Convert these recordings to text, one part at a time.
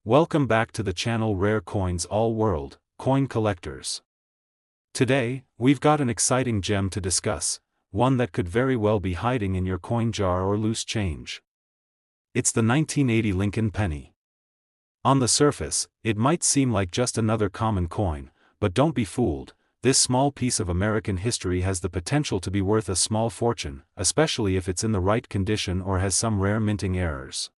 Welcome back to the channel Rare Coins All World, Coin Collectors. Today, we've got an exciting gem to discuss, one that could very well be hiding in your coin jar or loose change. It's the 1980 Lincoln penny. On the surface, it might seem like just another common coin, but don't be fooled, this small piece of American history has the potential to be worth a small fortune, especially if it's in the right condition or has some rare minting errors.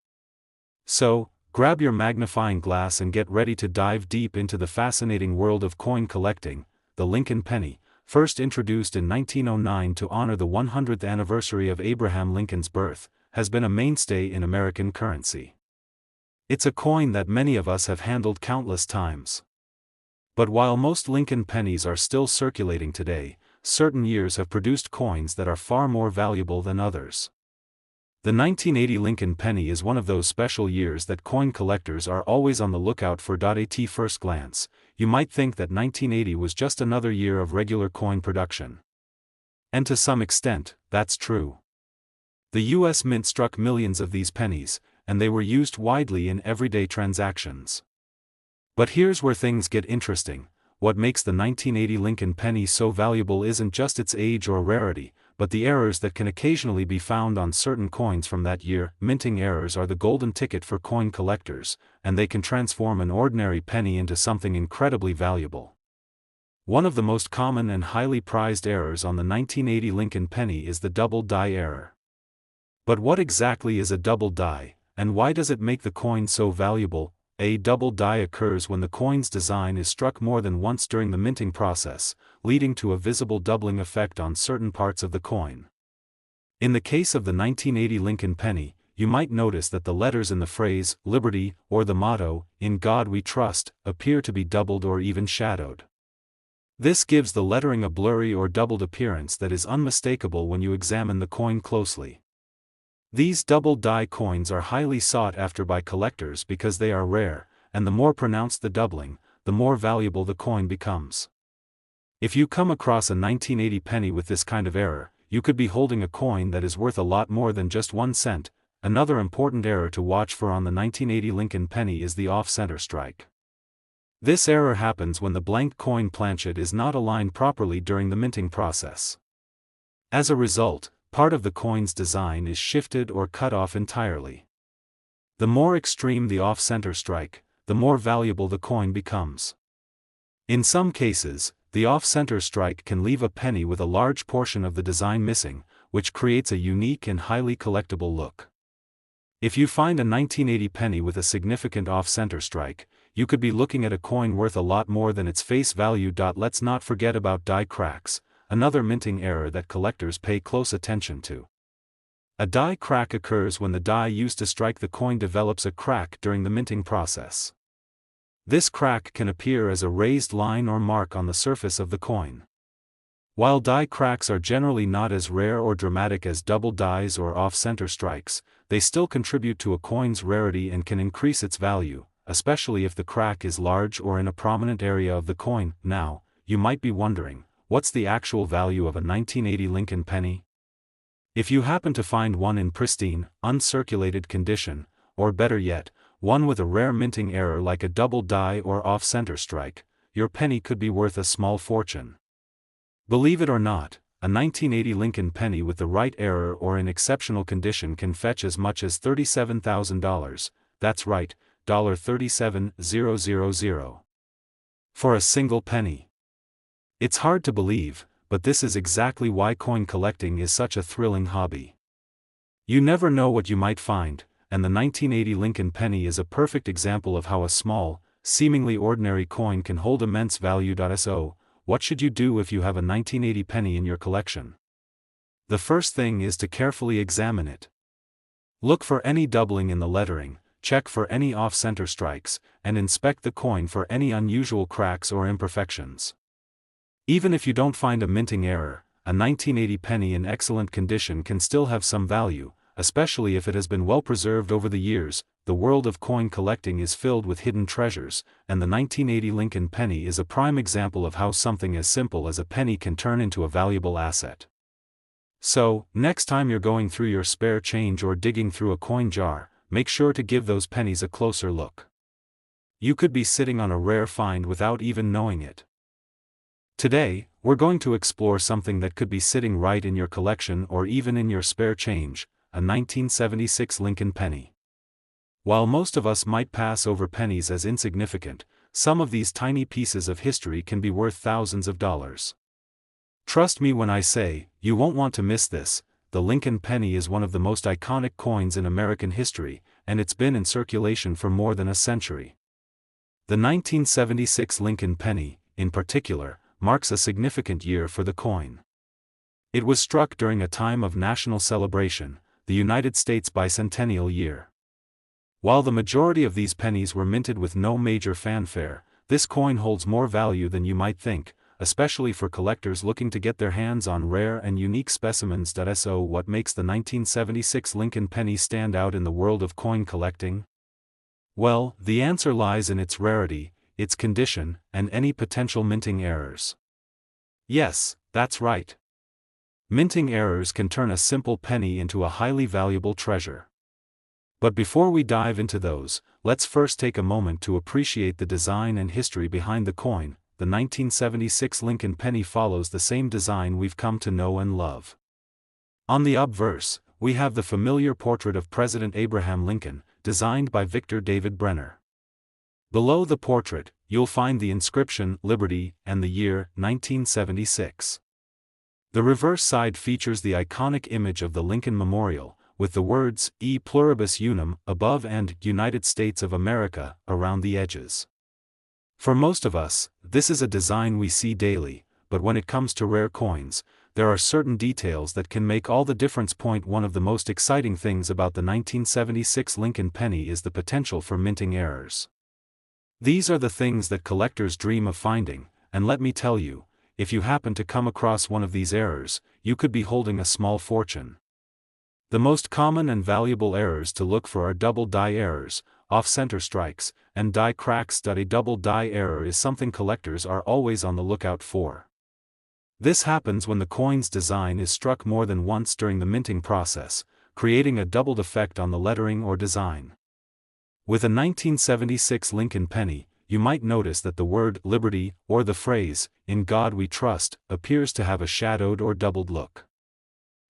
So, grab your magnifying glass and get ready to dive deep into the fascinating world of coin collecting. The Lincoln penny, first introduced in 1909 to honor the 100th anniversary of Abraham Lincoln's birth, has been a mainstay in American currency. It's a coin that many of us have handled countless times. But while most Lincoln pennies are still circulating today, certain years have produced coins that are far more valuable than others. The 1980 Lincoln penny is one of those special years that coin collectors are always on the lookout for. At first glance, you might think that 1980 was just another year of regular coin production. And to some extent, that's true. The U.S. Mint struck millions of these pennies, and they were used widely in everyday transactions. But here's where things get interesting. What makes the 1980 Lincoln penny so valuable isn't just its age or rarity, but the errors that can occasionally be found on certain coins from that year. Minting errors are the golden ticket for coin collectors, and they can transform an ordinary penny into something incredibly valuable. One of the most common and highly prized errors on the 1980 Lincoln penny is the double die error. But what exactly is a double die, and why does it make the coin so valuable? A double die occurs when the coin's design is struck more than once during the minting process, leading to a visible doubling effect on certain parts of the coin. In the case of the 1980 Lincoln penny, you might notice that the letters in the phrase, "Liberty," or the motto, "In God We Trust," appear to be doubled or even shadowed. This gives the lettering a blurry or doubled appearance that is unmistakable when you examine the coin closely. These double die coins are highly sought after by collectors because they are rare, and the more pronounced the doubling, the more valuable the coin becomes. If you come across a 1980 penny with this kind of error, you could be holding a coin that is worth a lot more than just 1 cent. Another important error to watch for on the 1980 Lincoln penny is the off-center strike. This error happens when the blank coin planchet is not aligned properly during the minting process. As a result, part of the coin's design is shifted or cut off entirely. The more extreme the off-center strike, the more valuable the coin becomes. In some cases, the off-center strike can leave a penny with a large portion of the design missing, which creates a unique and highly collectible look. If you find a 1980 penny with a significant off-center strike, you could be looking at a coin worth a lot more than its face value. Let's not forget about die cracks, another minting error that collectors pay close attention to. A die crack occurs when the die used to strike the coin develops a crack during the minting process. This crack can appear as a raised line or mark on the surface of the coin. While die cracks are generally not as rare or dramatic as double dies or off-center strikes, they still contribute to a coin's rarity and can increase its value, especially if the crack is large or in a prominent area of the coin. Now, you might be wondering, what's the actual value of a 1980 Lincoln penny? If you happen to find one in pristine, uncirculated condition, or better yet, one with a rare minting error like a double die or off-center strike, your penny could be worth a small fortune. Believe it or not, a 1980 Lincoln penny with the right error or in exceptional condition can fetch as much as $37,000, that's right, $37,000. For a single penny. It's hard to believe, but this is exactly why coin collecting is such a thrilling hobby. You never know what you might find, and the 1980 Lincoln penny is a perfect example of how a small, seemingly ordinary coin can hold immense value. So, what should you do if you have a 1980 penny in your collection? The first thing is to carefully examine it. Look for any doubling in the lettering, check for any off-center strikes, and inspect the coin for any unusual cracks or imperfections. Even if you don't find a minting error, a 1980 penny in excellent condition can still have some value, especially if it has been well preserved over the years. The world of coin collecting is filled with hidden treasures, and the 1980 Lincoln penny is a prime example of how something as simple as a penny can turn into a valuable asset. So, next time you're going through your spare change or digging through a coin jar, make sure to give those pennies a closer look. You could be sitting on a rare find without even knowing it. Today, we're going to explore something that could be sitting right in your collection or even in your spare change, a 1976 Lincoln penny. While most of us might pass over pennies as insignificant, some of these tiny pieces of history can be worth thousands of dollars. Trust me when I say, you won't want to miss this. The Lincoln penny is one of the most iconic coins in American history, and it's been in circulation for more than a century. The 1976 Lincoln penny, in particular, marks a significant year for the coin. It was struck during a time of national celebration, the United States bicentennial year. While the majority of these pennies were minted with no major fanfare, this coin holds more value than you might think, especially for collectors looking to get their hands on rare and unique specimens. So what makes the 1976 Lincoln penny stand out in the world of coin collecting? Well, the answer lies in its rarity, its condition, and any potential minting errors. Yes, that's right. Minting errors can turn a simple penny into a highly valuable treasure. But before we dive into those, let's first take a moment to appreciate the design and history behind the coin. The 1976 Lincoln penny follows the same design we've come to know and love. On the obverse, we have the familiar portrait of President Abraham Lincoln, designed by Victor David Brenner. Below the portrait, you'll find the inscription Liberty and the year 1976. The reverse side features the iconic image of the Lincoln Memorial, with the words E Pluribus Unum above and United States of America around the edges. For most of us, this is a design we see daily, but when it comes to rare coins, there are certain details that can make all the difference. One of the most exciting things about the 1976 Lincoln penny is the potential for minting errors. These are the things that collectors dream of finding, and let me tell you, if you happen to come across one of these errors, you could be holding a small fortune. The most common and valuable errors to look for are double die errors, off-center strikes, and die cracks. A double die error is something collectors are always on the lookout for. This happens when the coin's design is struck more than once during the minting process, creating a doubled effect on the lettering or design. With a 1976 Lincoln penny, you might notice that the word Liberty, or the phrase, In God We Trust, appears to have a shadowed or doubled look.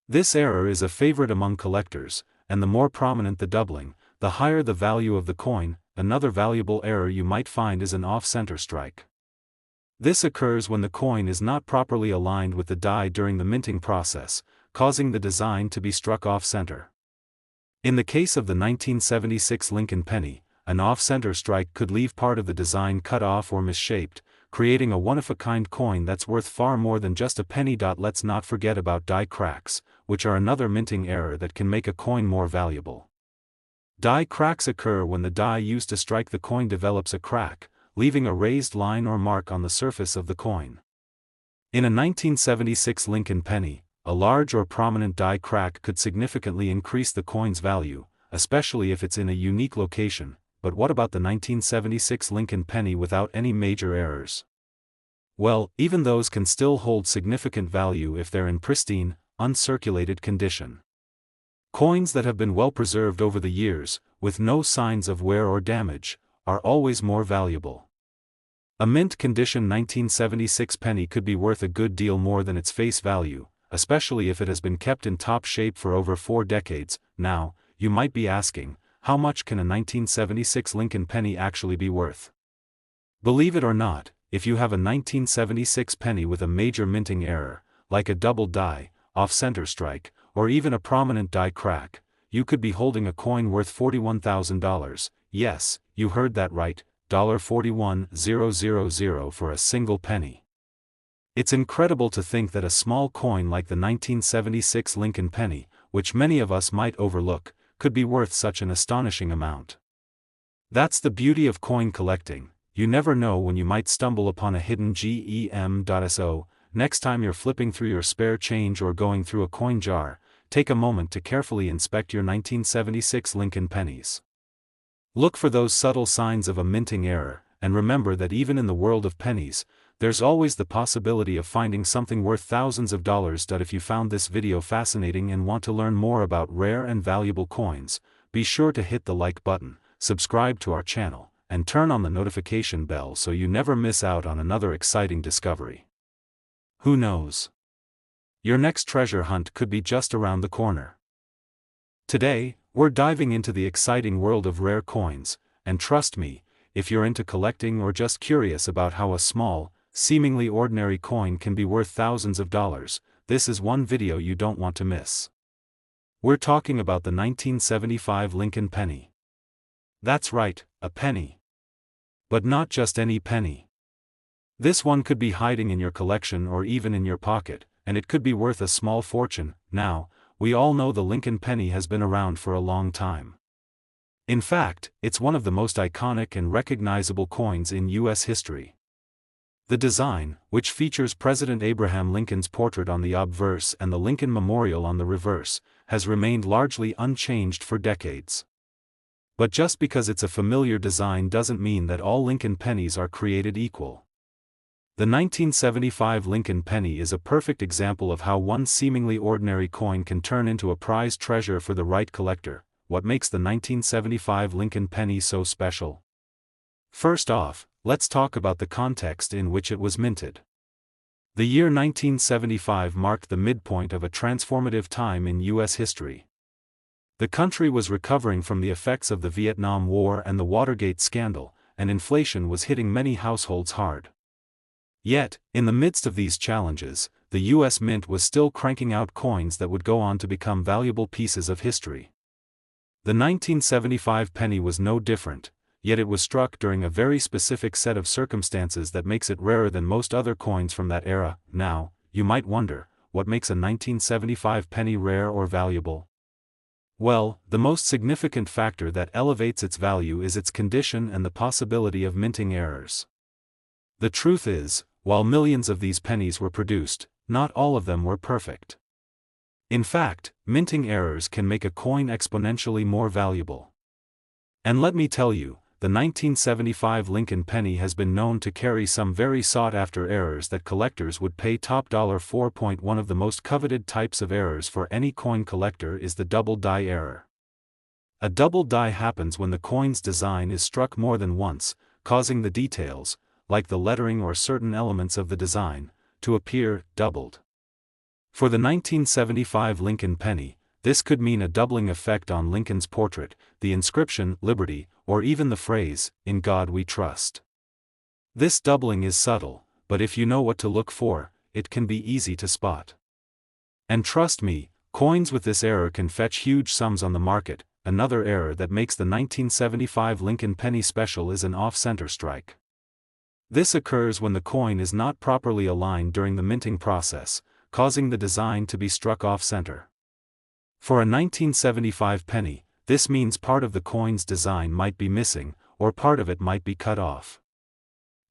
This error is a favorite among collectors, and the more prominent the doubling, the higher the value of the coin. Another valuable error you might find is an off-center strike. This occurs when the coin is not properly aligned with the die during the minting process, causing the design to be struck off-center. In the case of the 1976 Lincoln penny, an off-center strike could leave part of the design cut off or misshaped, creating a one-of-a-kind coin that's worth far more than just a penny. Let's not forget about die cracks, which are another minting error that can make a coin more valuable. Die cracks occur when the die used to strike the coin develops a crack, leaving a raised line or mark on the surface of the coin. In a 1976 Lincoln penny, a large or prominent die crack could significantly increase the coin's value, especially if it's in a unique location. But what about the 1976 Lincoln penny without any major errors? Well, even those can still hold significant value if they're in pristine, uncirculated condition. Coins that have been well preserved over the years, with no signs of wear or damage, are always more valuable. A mint condition 1976 penny could be worth a good deal more than its face value, especially if it has been kept in top shape for over 4 decades. Now, you might be asking, how much can a 1976 Lincoln penny actually be worth? Believe it or not, if you have a 1976 penny with a major minting error, like a double die, off-center strike, or even a prominent die crack, you could be holding a coin worth $41,000. Yes, you heard that right, $41,000 for a single penny. It's incredible to think that a small coin like the 1976 Lincoln penny, which many of us might overlook, could be worth such an astonishing amount. That's the beauty of coin collecting. You never know when you might stumble upon a hidden gem. So, next time you're flipping through your spare change or going through a coin jar, take a moment to carefully inspect your 1976 Lincoln pennies. Look for those subtle signs of a minting error, and remember that even in the world of pennies, there's always the possibility of finding something worth thousands of dollars. If you found this video fascinating and want to learn more about rare and valuable coins, be sure to hit the like button, subscribe to our channel, and turn on the notification bell so you never miss out on another exciting discovery. Who knows? Your next treasure hunt could be just around the corner. Today, we're diving into the exciting world of rare coins, and trust me, if you're into collecting or just curious about how a small, seemingly ordinary coin can be worth thousands of dollars, this is one video you don't want to miss. We're talking about the 1975 Lincoln penny. That's right, a penny. But not just any penny. This one could be hiding in your collection or even in your pocket, and it could be worth a small fortune. Now, we all know the Lincoln penny has been around for a long time. In fact, it's one of the most iconic and recognizable coins in U.S. history. The design, which features President Abraham Lincoln's portrait on the obverse and the Lincoln Memorial on the reverse, has remained largely unchanged for decades. But just because it's a familiar design doesn't mean that all Lincoln pennies are created equal. The 1975 Lincoln penny is a perfect example of how one seemingly ordinary coin can turn into a prized treasure for the right collector. What makes the 1975 Lincoln penny so special? First off, let's talk about the context in which it was minted. The year 1975 marked the midpoint of a transformative time in U.S. history. The country was recovering from the effects of the Vietnam War and the Watergate scandal, and inflation was hitting many households hard. Yet, in the midst of these challenges, the U.S. Mint was still cranking out coins that would go on to become valuable pieces of history. The 1975 penny was no different, yet it was struck during a very specific set of circumstances that makes it rarer than most other coins from that era. Now, you might wonder, what makes a 1975 penny rare or valuable? Well, the most significant factor that elevates its value is its condition and the possibility of minting errors. The truth is, while millions of these pennies were produced, not all of them were perfect. In fact, minting errors can make a coin exponentially more valuable. And let me tell you, the 1975 Lincoln penny has been known to carry some very sought-after errors that collectors would pay top dollar for. One of the most coveted types of errors for any coin collector is the double die error. A double die happens when the coin's design is struck more than once, causing the details, like the lettering or certain elements of the design, to appear doubled. For the 1975 Lincoln penny, this could mean a doubling effect on Lincoln's portrait, the inscription, Liberty, or even the phrase, "In God We Trust." This doubling is subtle, but if you know what to look for, it can be easy to spot. And trust me, coins with this error can fetch huge sums on the market. Another error that makes the 1975 Lincoln penny special is an off-center strike. This occurs when the coin is not properly aligned during the minting process, causing the design to be struck off-center. For a 1975 penny, this means part of the coin's design might be missing, or part of it might be cut off.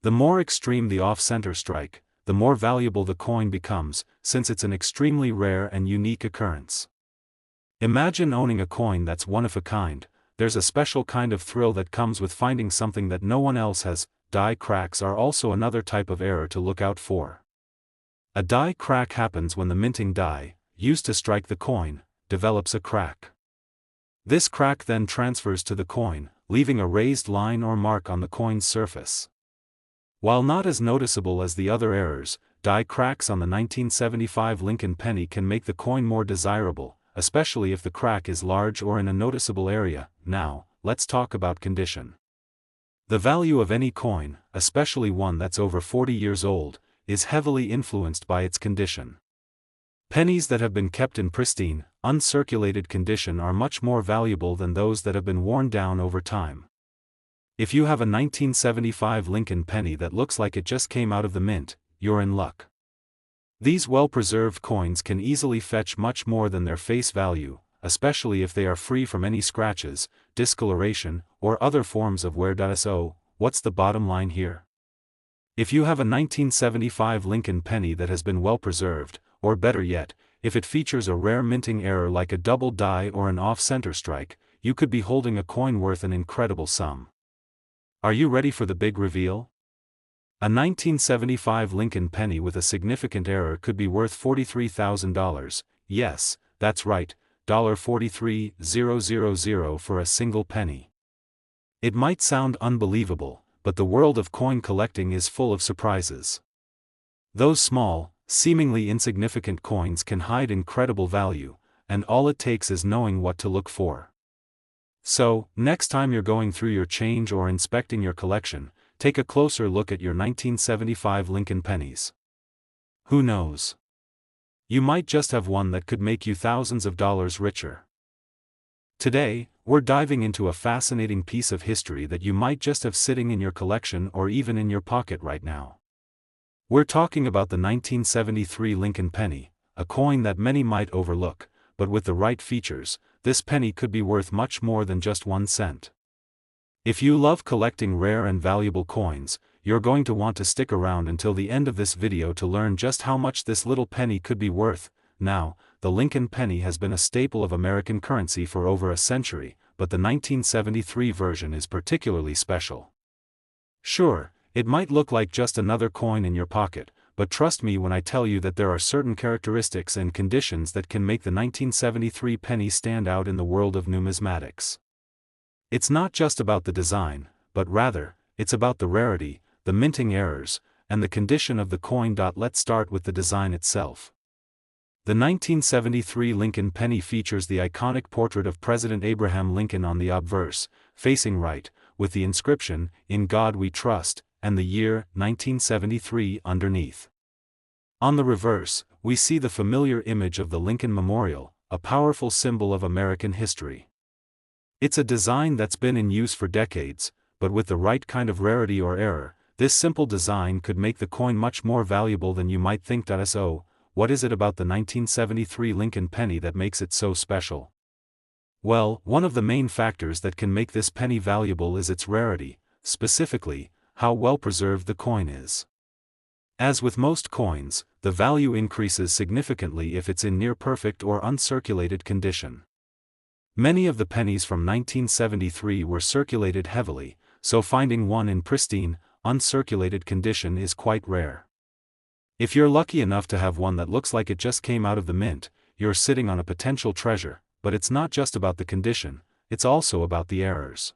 The more extreme the off-center strike, the more valuable the coin becomes, since it's an extremely rare and unique occurrence. Imagine owning a coin that's one of a kind. There's a special kind of thrill that comes with finding something that no one else has. Die cracks are also another type of error to look out for. A die crack happens when the minting die, used to strike the coin, develops a crack. This crack then transfers to the coin, leaving a raised line or mark on the coin's surface. While not as noticeable as the other errors, die cracks on the 1975 Lincoln penny can make the coin more desirable, especially if the crack is large or in a noticeable area. Now, let's talk about condition. The value of any coin, especially one that's over 40 years old, is heavily influenced by its condition. Pennies that have been kept in pristine, uncirculated condition are much more valuable than those that have been worn down over time. If you have a 1975 Lincoln penny that looks like it just came out of the mint, you're in luck. These well-preserved coins can easily fetch much more than their face value, especially if they are free from any scratches, discoloration, or other forms of wear. So, what's the bottom line here? If you have a 1975 Lincoln penny that has been well preserved, or better yet, if it features a rare minting error like a double die or an off-center strike, you could be holding a coin worth an incredible sum. Are you ready for the big reveal? A 1975 Lincoln penny with a significant error could be worth $43,000, yes, that's right, $43,000 for a single penny. It might sound unbelievable, but the world of coin collecting is full of surprises. Those small, seemingly insignificant coins can hide incredible value, and all it takes is knowing what to look for. So, next time you're going through your change or inspecting your collection, take a closer look at your 1975 Lincoln pennies. Who knows? You might just have one that could make you thousands of dollars richer. Today, we're diving into a fascinating piece of history that you might just have sitting in your collection or even in your pocket right now. We're talking about the 1973 Lincoln penny, a coin that many might overlook, but with the right features, this penny could be worth much more than just 1 cent. If you love collecting rare and valuable coins, you're going to want to stick around until the end of this video to learn just how much this little penny could be worth. Now, the Lincoln penny has been a staple of American currency for over a century, but the 1973 version is particularly special. Sure, it might look like just another coin in your pocket, but trust me when I tell you that there are certain characteristics and conditions that can make the 1973 penny stand out in the world of numismatics. It's not just about the design, but rather, it's about the rarity, the minting errors, and the condition of the coin. Let's start with the design itself. The 1973 Lincoln penny features the iconic portrait of President Abraham Lincoln on the obverse, facing right, with the inscription, "In God We Trust," and the year, 1973, underneath. On the reverse, we see the familiar image of the Lincoln Memorial, a powerful symbol of American history. It's a design that's been in use for decades, but with the right kind of rarity or error, this simple design could make the coin much more valuable than you might think. So, what is it about the 1973 Lincoln penny that makes it so special? Well, one of the main factors that can make this penny valuable is its rarity, specifically, how well preserved the coin is. As with most coins, the value increases significantly if it's in near-perfect or uncirculated condition. Many of the pennies from 1973 were circulated heavily, so finding one in pristine, uncirculated condition is quite rare. If you're lucky enough to have one that looks like it just came out of the mint, you're sitting on a potential treasure, but it's not just about the condition, it's also about the errors.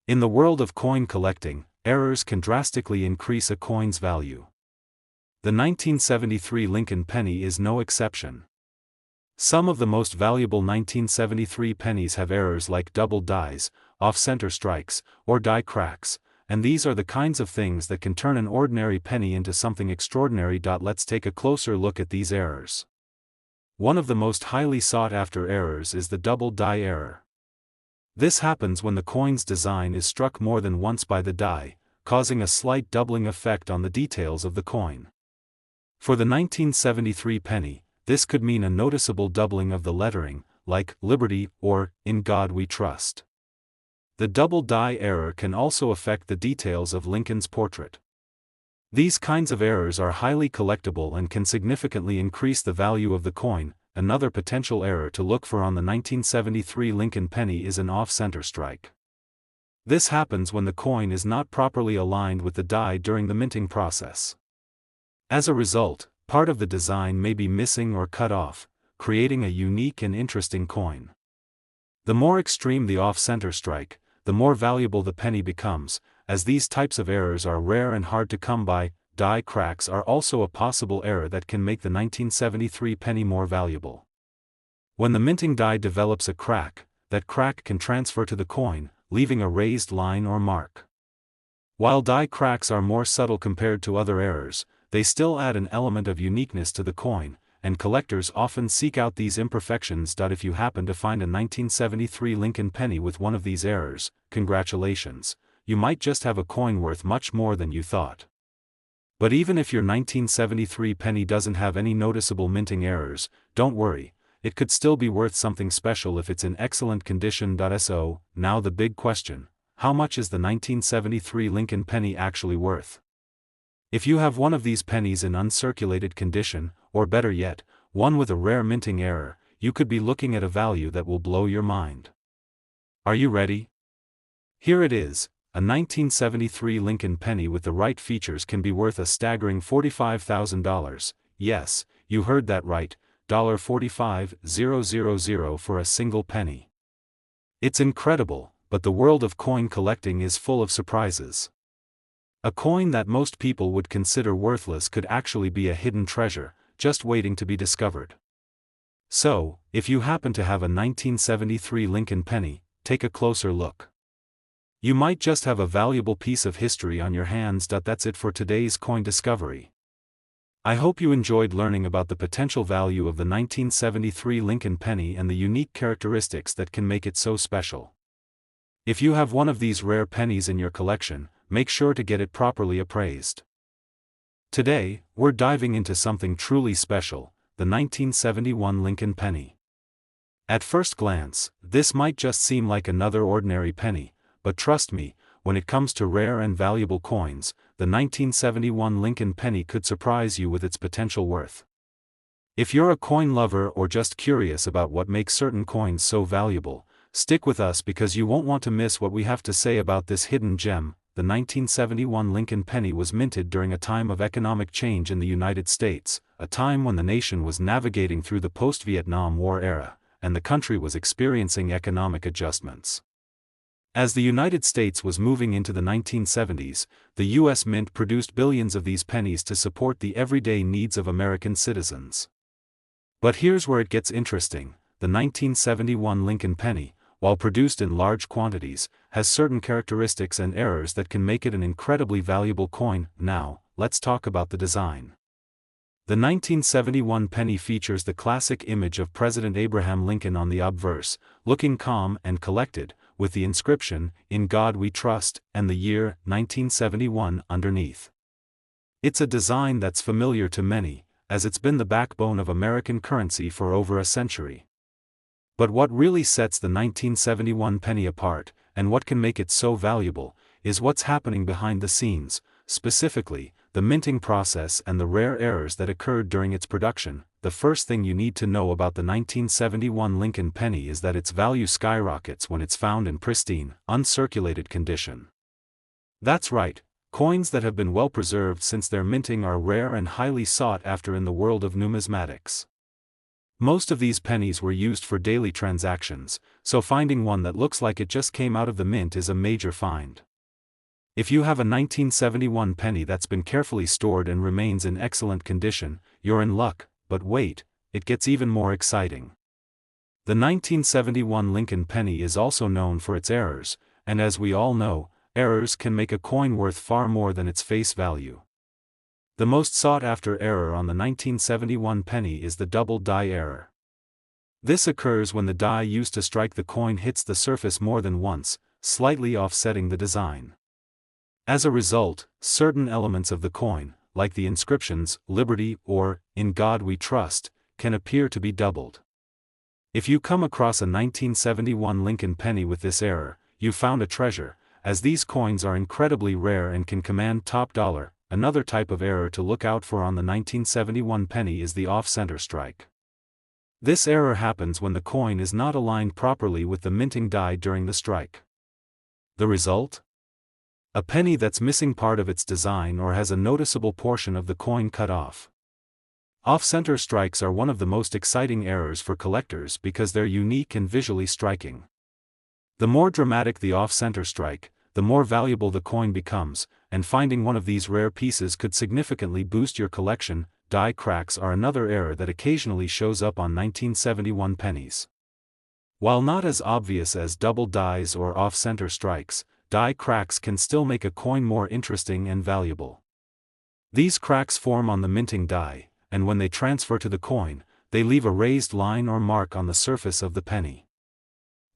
In the world of coin collecting, errors can drastically increase a coin's value. The 1973 Lincoln penny is no exception. Some of the most valuable 1973 pennies have errors like double dies, off-center strikes, or die cracks, and these are the kinds of things that can turn an ordinary penny into something extraordinary. Let's take a closer look at these errors. One of the most highly sought-after errors is the double die error. This happens when the coin's design is struck more than once by the die, causing a slight doubling effect on the details of the coin. For the 1973 penny, this could mean a noticeable doubling of the lettering, like Liberty or In God We Trust. The double die error can also affect the details of Lincoln's portrait. These kinds of errors are highly collectible and can significantly increase the value of the coin. Another potential error to look for on the 1973 Lincoln penny is an off-center strike. This happens when the coin is not properly aligned with the die during the minting process. As a result, part of the design may be missing or cut off, creating a unique and interesting coin. The more extreme the off-center strike, the more valuable the penny becomes, as these types of errors are rare and hard to come by. Die cracks are also a possible error that can make the 1973 penny more valuable. When the minting die develops a crack, that crack can transfer to the coin, leaving a raised line or mark. While die cracks are more subtle compared to other errors, they still add an element of uniqueness to the coin, and collectors often seek out these imperfections. If you happen to find a 1973 Lincoln penny with one of these errors, congratulations, you might just have a coin worth much more than you thought. But even if your 1973 penny doesn't have any noticeable minting errors, don't worry, it could still be worth something special if it's in excellent condition. So, now the big question, how much is the 1973 Lincoln penny actually worth? If you have one of these pennies in uncirculated condition, or better yet, one with a rare minting error, you could be looking at a value that will blow your mind. Are you ready? Here it is. A 1973 Lincoln penny with the right features can be worth a staggering $45,000, yes, you heard that right, $45,000 for a single penny. It's incredible, but the world of coin collecting is full of surprises. A coin that most people would consider worthless could actually be a hidden treasure, just waiting to be discovered. So, if you happen to have a 1973 Lincoln penny, take a closer look. You might just have a valuable piece of history on your hands. That's it for today's coin discovery. I hope you enjoyed learning about the potential value of the 1973 Lincoln penny and the unique characteristics that can make it so special. If you have one of these rare pennies in your collection, make sure to get it properly appraised. Today, we're diving into something truly special, the 1971 Lincoln penny. At first glance, this might just seem like another ordinary penny, but trust me, when it comes to rare and valuable coins, the 1971 Lincoln penny could surprise you with its potential worth. If you're a coin lover or just curious about what makes certain coins so valuable, stick with us because you won't want to miss what we have to say about this hidden gem. The 1971 Lincoln penny was minted during a time of economic change in the United States, a time when the nation was navigating through the post-Vietnam War era, and the country was experiencing economic adjustments. As the United States was moving into the 1970s, the U.S. Mint produced billions of these pennies to support the everyday needs of American citizens. But here's where it gets interesting: the 1971 Lincoln penny, while produced in large quantities, has certain characteristics and errors that can make it an incredibly valuable coin. Now, let's talk about the design. The 1971 penny features the classic image of President Abraham Lincoln on the obverse, looking calm and collected, with the inscription, "In God We Trust," and the year, 1971, underneath. It's a design that's familiar to many, as it's been the backbone of American currency for over a century. But what really sets the 1971 penny apart, and what can make it so valuable, is what's happening behind the scenes, specifically, the minting process and the rare errors that occurred during its production. The first thing you need to know about the 1971 Lincoln penny is that its value skyrockets when it's found in pristine, uncirculated condition. That's right, coins that have been well preserved since their minting are rare and highly sought after in the world of numismatics. Most of these pennies were used for daily transactions, so finding one that looks like it just came out of the mint is a major find. If you have a 1971 penny that's been carefully stored and remains in excellent condition, you're in luck. But wait, it gets even more exciting. The 1971 Lincoln penny is also known for its errors, and as we all know, errors can make a coin worth far more than its face value. The most sought-after error on the 1971 penny is the double die error. This occurs when the die used to strike the coin hits the surface more than once, slightly offsetting the design. As a result, certain elements of the coin, like the inscriptions, "Liberty" or "In God We Trust," can appear to be doubled. If you come across a 1971 Lincoln penny with this error, you found a treasure, as these coins are incredibly rare and can command top dollar. Another type of error to look out for on the 1971 penny is the off-center strike. This error happens when the coin is not aligned properly with the minting die during the strike. The result? A penny that's missing part of its design or has a noticeable portion of the coin cut off. Off-center strikes are one of the most exciting errors for collectors because they're unique and visually striking. The more dramatic the off-center strike, the more valuable the coin becomes, and finding one of these rare pieces could significantly boost your collection. Die cracks are another error that occasionally shows up on 1971 pennies. While not as obvious as double dies or off-center strikes, die cracks can still make a coin more interesting and valuable. These cracks form on the minting die, and when they transfer to the coin, they leave a raised line or mark on the surface of the penny.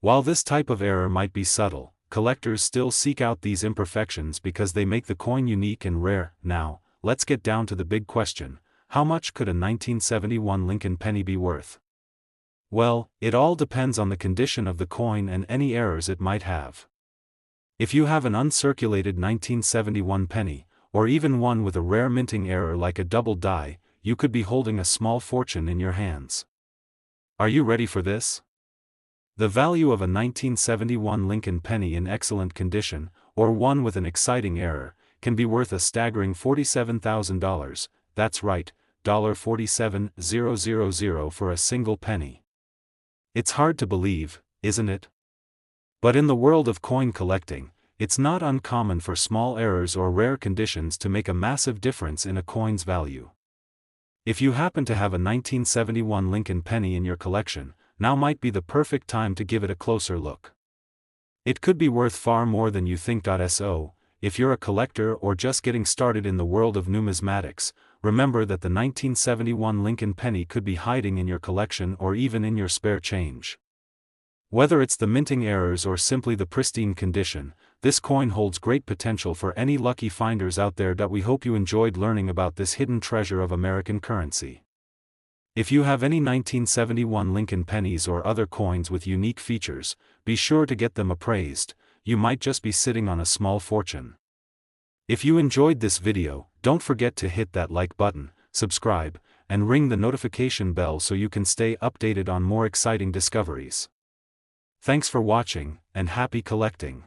While this type of error might be subtle, collectors still seek out these imperfections because they make the coin unique and rare. Now, let's get down to the big question: how much could a 1971 Lincoln penny be worth? Well, it all depends on the condition of the coin and any errors it might have. If you have an uncirculated 1971 penny, or even one with a rare minting error like a double die, you could be holding a small fortune in your hands. Are you ready for this? The value of a 1971 Lincoln penny in excellent condition, or one with an exciting error, can be worth a staggering $47,000, that's right, $47,000 for a single penny. It's hard to believe, isn't it? But in the world of coin collecting, it's not uncommon for small errors or rare conditions to make a massive difference in a coin's value. If you happen to have a 1971 Lincoln penny in your collection, now might be the perfect time to give it a closer look. It could be worth far more than you think. So, if you're a collector or just getting started in the world of numismatics, remember that the 1971 Lincoln penny could be hiding in your collection or even in your spare change. Whether it's the minting errors or simply the pristine condition, this coin holds great potential for any lucky finders out there. We hope you enjoyed learning about this hidden treasure of American currency. If you have any 1971 Lincoln pennies or other coins with unique features, be sure to get them appraised. You might just be sitting on a small fortune. If you enjoyed this video, don't forget to hit that like button, subscribe, and ring the notification bell so you can stay updated on more exciting discoveries. Thanks for watching, and happy collecting.